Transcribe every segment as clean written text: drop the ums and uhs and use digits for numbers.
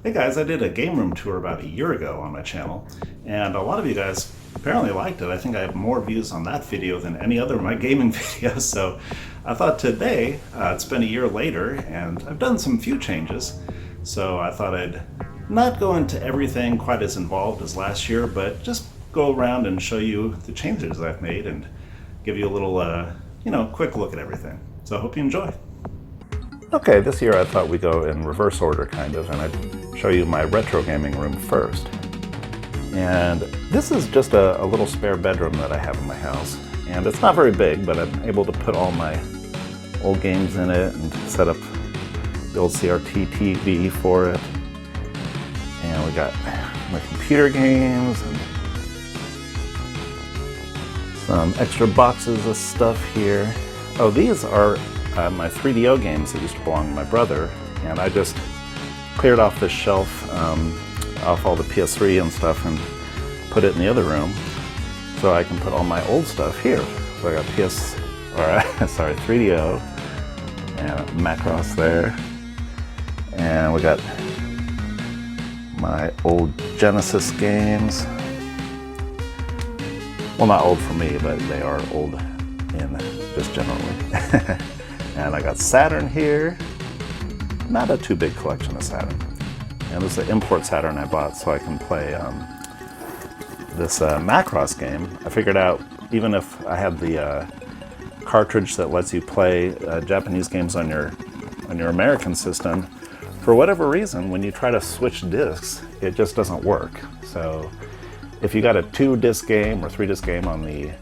Hey guys, I did a game room tour about a year ago on my channel, and a lot of you guys apparently liked it. I think I have more views on that video than any other of my gaming videos, so I thought today, it's been a year later, and I've done some few changes, so I thought I'd not go into everything quite as involved as last year, but just go around and show you the changes I've made and give you a little, quick look at everything. So I hope you enjoy. Okay, this year I thought we'd go in reverse order, kind of, and I'd show you my retro gaming room first. And this is just a little spare bedroom that I have in my house. And it's not very big, but I'm able to put all my old games in it and set up the old CRT TV for it. And we got my computer games and some extra boxes of stuff here. Oh, these are my 3DO games that used to belong to my brother, and I just cleared off this shelf, off all the PS3 and stuff, and put it in the other room so I can put all my old stuff here. So I got 3DO and Macross there, and we got my old Genesis games. Well, not old for me, but they are old in just generally. And I got Saturn here. Not a too big collection of Saturn. And this is an import Saturn I bought so I can play this Macross game. I figured out, even if I had the cartridge that lets you play Japanese games on your American system, for whatever reason, when you try to switch discs, it just doesn't work. So if you got a 2-disc game or 3-disc game on the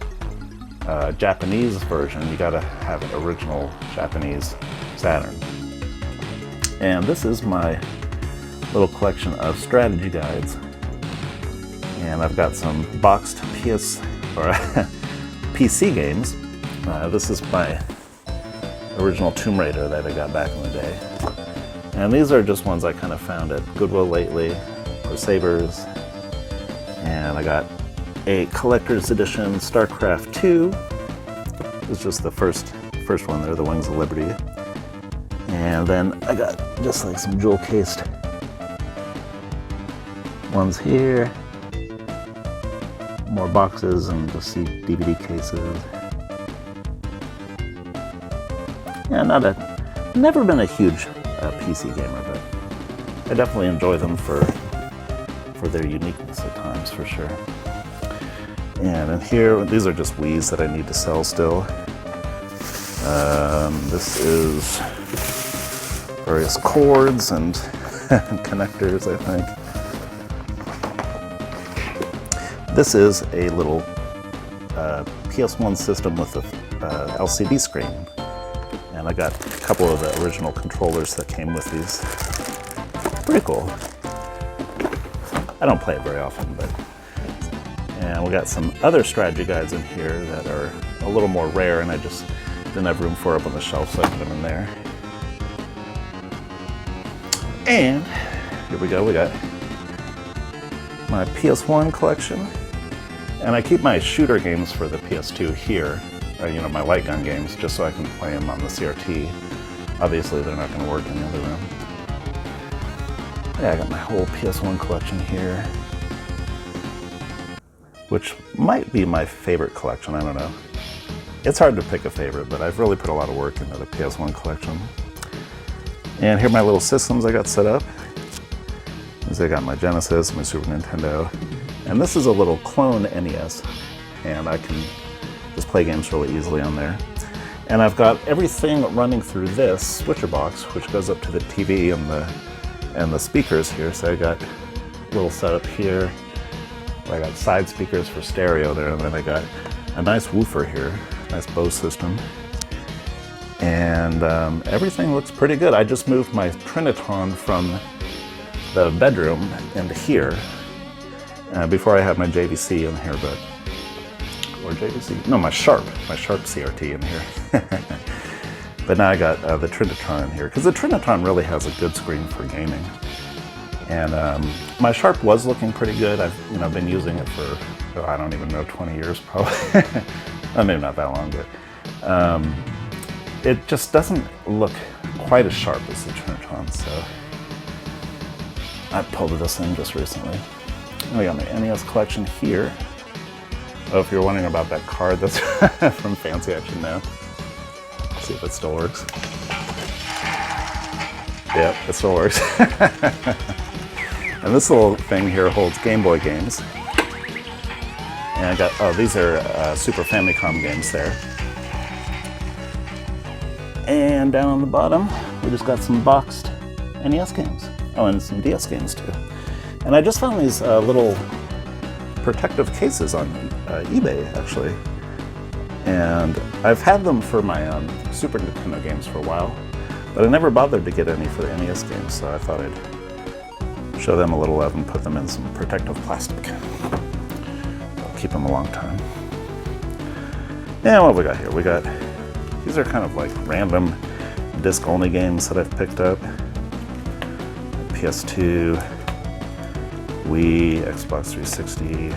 Japanese version, you gotta have an original Japanese Saturn. And this is my little collection of strategy guides. And I've got some boxed PC games. This is my original Tomb Raider that I got back in the day. And these are just ones I kind of found at Goodwill lately, or Savers. And I got a collector's edition StarCraft 2. It's just the first one there, the Wings of Liberty. And then I got just like some jewel cased ones here. More boxes and just see DVD cases. Yeah, never been a huge PC gamer, but I definitely enjoy them for their uniqueness at times, for sure. And in here, these are just Wii's that I need to sell still. This is various cords and connectors, I think. This is a little PS1 system with a LCD screen. And I got a couple of the original controllers that came with these. Pretty cool. I don't play it very often, but... And we got some other strategy guides in here that are a little more rare, and I just didn't have room for up on the shelf, so I put them in there. And here we go, we got my PS1 collection. And I keep my shooter games for the PS2 here, my light gun games, just so I can play them on the CRT. Obviously, they're not going to work in the other room. Yeah, I got my whole PS1 collection here, which might be my favorite collection, I don't know. It's hard to pick a favorite, but I've really put a lot of work into the PS1 collection. And here are my little systems I got set up. I got my Genesis, my Super Nintendo, and this is a little clone NES, and I can just play games really easily on there. And I've got everything running through this switcher box, which goes up to the TV and the speakers here. So I got a little setup here. I got side speakers for stereo there, and then I got a nice woofer here, nice Bose system. And everything looks pretty good. I just moved my Trinitron from the bedroom into here. Before I had my JVC in here, or JVC? No, my Sharp CRT in here. But now I got the Trinitron in here, because the Trinitron really has a good screen for gaming. And my Sharp was looking pretty good. I've been using it for, I don't even know, 20 years probably. Maybe not that long, but it just doesn't look quite as sharp as the Trinitron. So I pulled this in just recently. I got my NES collection here. Oh, if you're wondering about that card that's from Fancy Action now. Let's see if it still works. Yep, it still works. And this little thing here holds Game Boy games. And I got, oh, these are Super Famicom games there. And down on the bottom, we just got some boxed NES games. Oh, and some DS games too. And I just found these little protective cases on eBay, actually. And I've had them for my Super Nintendo games for a while, but I never bothered to get any for the NES games, so I thought I'd show them a little love and put them in some protective plastic. It'll keep them a long time. And what we got here? We got, these are kind of like random disc-only games that I've picked up. PS2, Wii, Xbox 360,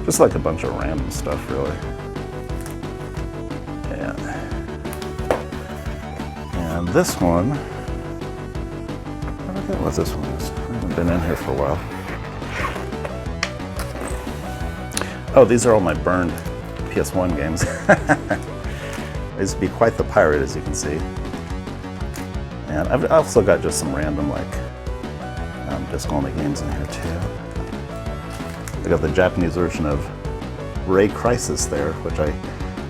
just like a bunch of random stuff, really. And this one, I forget what this one is. I haven't been in here for a while. Oh, these are all my burned PS1 games. I used to be quite the pirate, as you can see. And I've also got just some random, like, disc-only games in here, too. I got the Japanese version of Ray Crisis there, which I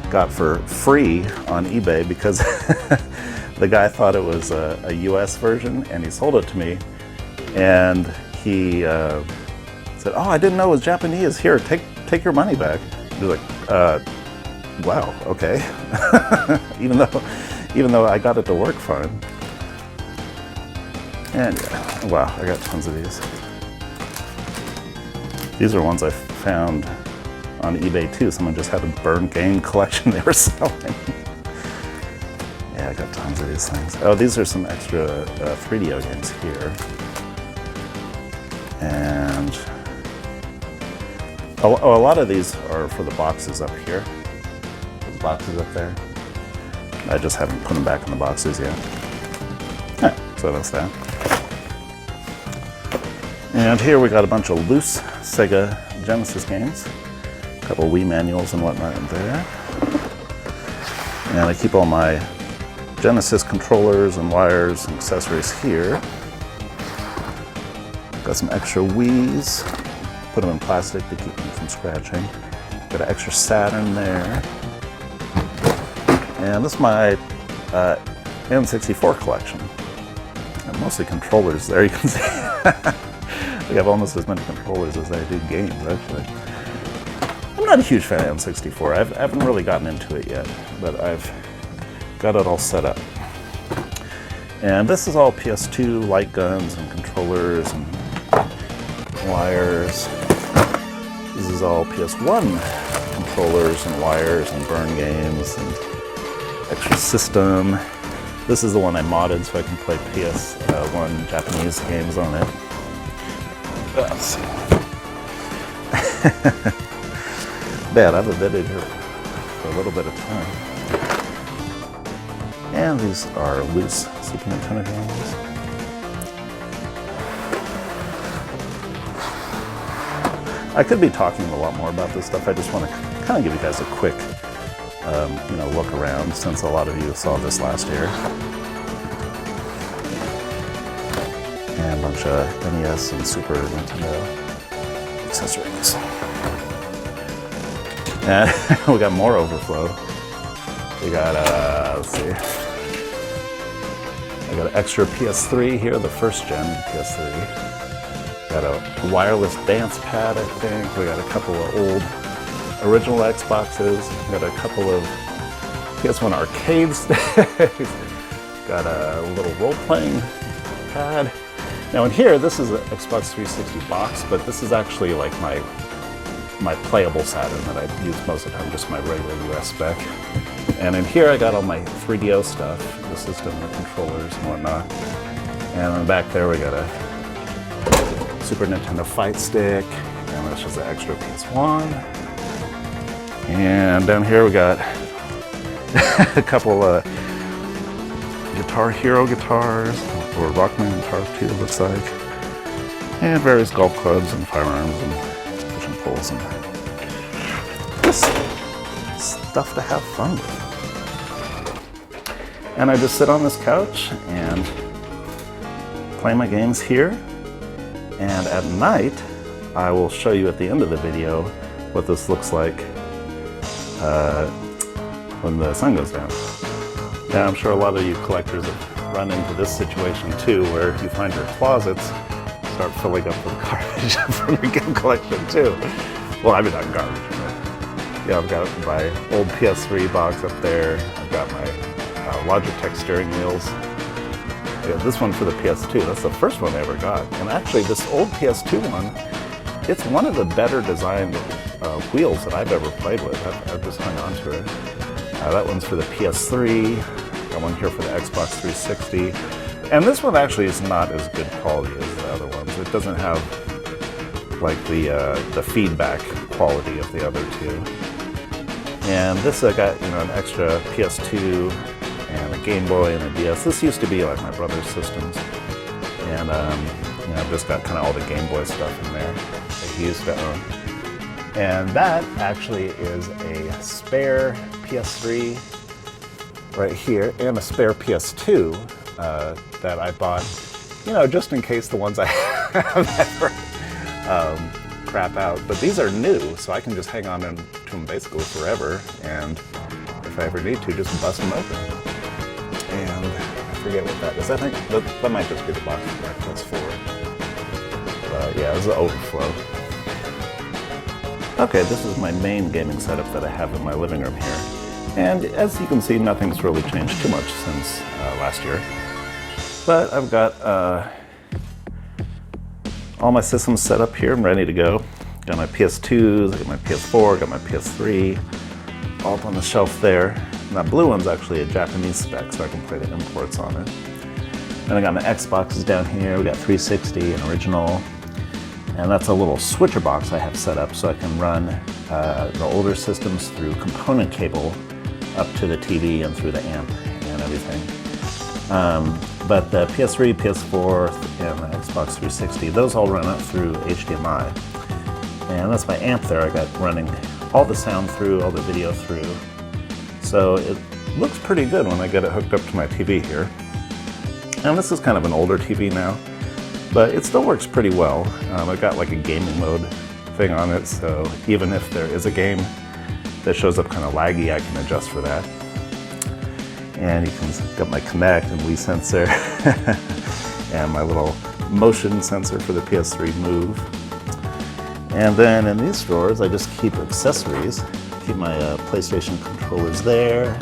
got for free on eBay because the guy thought it was a US version, and he sold it to me. And he said, "Oh, I didn't know it was Japanese. Here, take your money back." He was like, "Wow, okay." even though I got it to work fine. And yeah, wow, I got tons of these. These are ones I found on eBay too. Someone just had a burned game collection they were selling. Yeah, I got tons of these things. Oh, these are some extra 3DO games here. And a lot of these are for the boxes up here. Those boxes up there. I just haven't put them back in the boxes yet. Yeah, so that's that. And here we got a bunch of loose Sega Genesis games. A couple Wii manuals and whatnot in there. And I keep all my Genesis controllers and wires and accessories here. Got some extra Wiis. Put them in plastic to keep them from scratching. Got an extra Saturn there. And this is my N64 collection. And mostly controllers there, you can see. I have almost as many controllers as I do games, actually. I'm not a huge fan of N64. I haven't really gotten into it yet, but I've got it all set up. And this is all PS2 light guns and controllers and wires. This is all PS1 controllers and wires and burn games and extra system. This is the one I modded so I can play PS1 Japanese games on it. Let's see. Bad, I've been in here for a little bit of time. And these are loose Super Nintendo games. I could be talking a lot more about this stuff. I just want to kind of give you guys a quick, look around since a lot of you saw this last year. And a bunch of NES and Super Nintendo accessories. And we got more overflow. We got, let's see. I got an extra PS3 here, the first gen PS3. Got a wireless dance pad, I think. We got a couple of old original Xboxes. Got a couple of PS1 arcade sticks. Got a little role-playing pad. Now in here, this is an Xbox 360 box, but this is actually like my playable Saturn that I use most of the time, just my regular US spec. And in here I got all my 3DO stuff, the system, the controllers and whatnot. And in the back there we got a Super Nintendo Fight Stick, and that's just an extra PS1. And down here we got a couple of Guitar Hero guitars, or Rockman guitars too, it looks like. and various golf clubs and firearms and fishing poles and just stuff to have fun with. And I just sit on this couch and play my games here. And at night, I will show you at the end of the video what this looks like when the sun goes down. Now, I'm sure a lot of you collectors have run into this situation too, where you find your closets start filling up with garbage from your game collection too. Well, I mean, not garbage, but yeah, I've got my old PS3 box up there. I've got my Logitech steering wheels. Yeah, this one for the PS2, that's the first one I ever got. And actually, this old PS2 one, it's one of the better designed wheels that I've ever played with. I've just hung on to it. That one's for the PS3. Got one here for the Xbox 360. And this one actually is not as good quality as the other ones. It doesn't have like the feedback quality of the other two. And this I got, you know, an extra PS2 and a Game Boy and a DS. This used to be like my brother's systems. And you know, I've just got kind of all the Game Boy stuff in there that he used to own. And that actually is a spare PS3 right here and a spare PS2 that I bought, you know, just in case the ones I have ever crap out. But these are new, so I can just hang on to them basically forever, and if I ever need to, just bust them open. And I forget what that is. I think that might just be the box that that's for. But yeah, this is an overflow. Okay, this is my main gaming setup that I have in my living room here. And as you can see, nothing's really changed too much since last year. But I've got all my systems set up here and ready to go. Got my PS2s, I got my PS4, got my PS3, all up on the shelf there. And that blue one's actually a Japanese spec, so I can play the imports on it. Then I got my Xboxes down here. We got 360 and original. And that's a little switcher box I have set up so I can run the older systems through component cable up to the TV and through the amp and everything. But the PS3, PS4, and the Xbox 360, those all run up through HDMI. And that's my amp there. I got running all the sound through, all the video through. So it looks pretty good when I get it hooked up to my TV here. And this is kind of an older TV now, but it still works pretty well. I've got like a gaming mode thing on it, so even if there is a game that shows up kind of laggy, I can adjust for that. And you can get my Kinect and Wii sensor and my little motion sensor for the PS3 Move. And then in these drawers, I just keep accessories. Keep my PlayStation controllers there.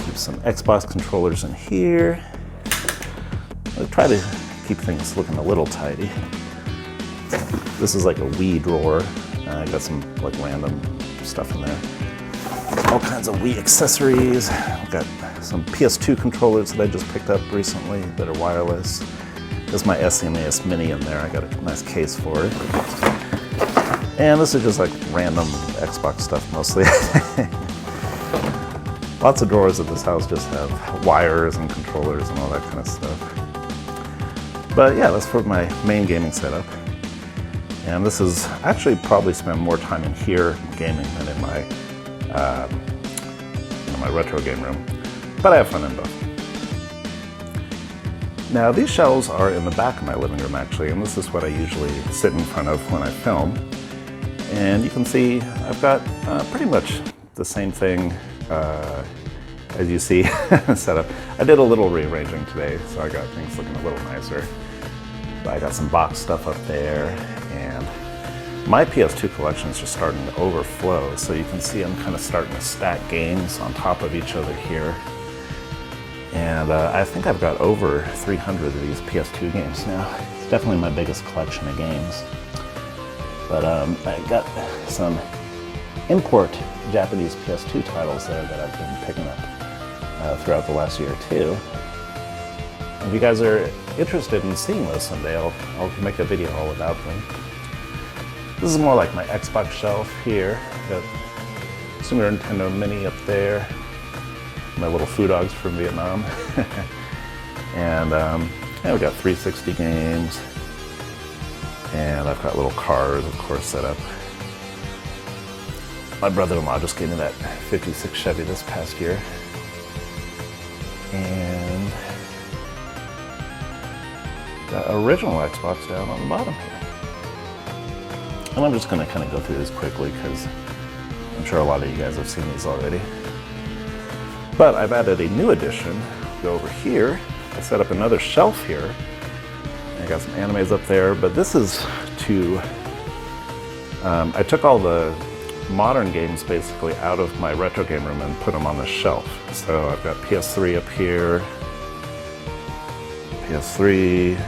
Keep some Xbox controllers in here. I try to keep things looking a little tidy. This is like a Wii drawer. I got some like random stuff in there. All kinds of Wii accessories. I've got some PS2 controllers that I just picked up recently that are wireless. There's my SNES Mini in there. I got a nice case for it. And this is just like random Xbox stuff mostly. Lots of drawers at this house just have wires and controllers and all that kind of stuff. But yeah, that's for my main gaming setup. And this is actually probably spend more time in here gaming than in my my retro game room. But I have fun in both. Now these shelves are in the back of my living room actually, and this is what I usually sit in front of when I film. And you can see I've got pretty much the same thing as you see set up. I did a little rearranging today, so I got things looking a little nicer. But I got some box stuff up there, and my PS2 collection is just starting to overflow. So you can see I'm kind of starting to stack games on top of each other here. And I think I've got over 300 of these PS2 games now. It's definitely my biggest collection of games. But I got some import Japanese PS2 titles there that I've been picking up throughout the last year or two. If you guys are interested in seeing those someday, I'll make a video all about them. This is more like my Xbox shelf here. Got Super Nintendo Mini up there. My little food dogs from Vietnam. And yeah, we got 360 games. And I've got little cars, of course, set up. My brother-in-law just gave me that 56 Chevy this past year. And the original Xbox down on the bottom here. And I'm just going to kind of go through this quickly because I'm sure a lot of you guys have seen these already. But I've added a new addition. Go over here. I set up another shelf here. I got some animes up there, but this is to, I took all the modern games basically out of my retro game room and put them on the shelf. So I've got PS3 up here, PS3,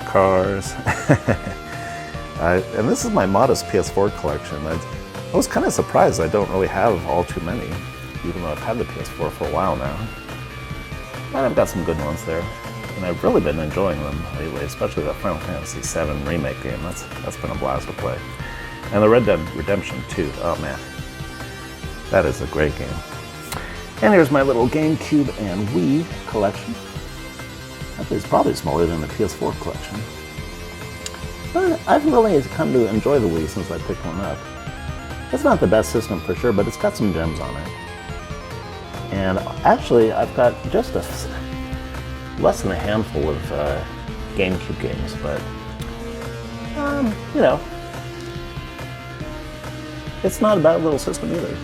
cars. And this is my modest PS4 collection. I was kind of surprised I don't really have all too many, even though I've had the PS4 for a while now. But I've got some good ones there. And I've really been enjoying them lately, especially that Final Fantasy VII Remake game. That's been a blast to play. And the Red Dead Redemption 2, oh man, that is a great game. And here's my little GameCube and Wii collection. Actually, it's probably smaller than the PS4 collection. But I've really come to enjoy the Wii since I picked one up. It's not the best system for sure, but it's got some gems on it. And actually, I've got just less than a handful of GameCube games, but you know, it's not a bad little system either.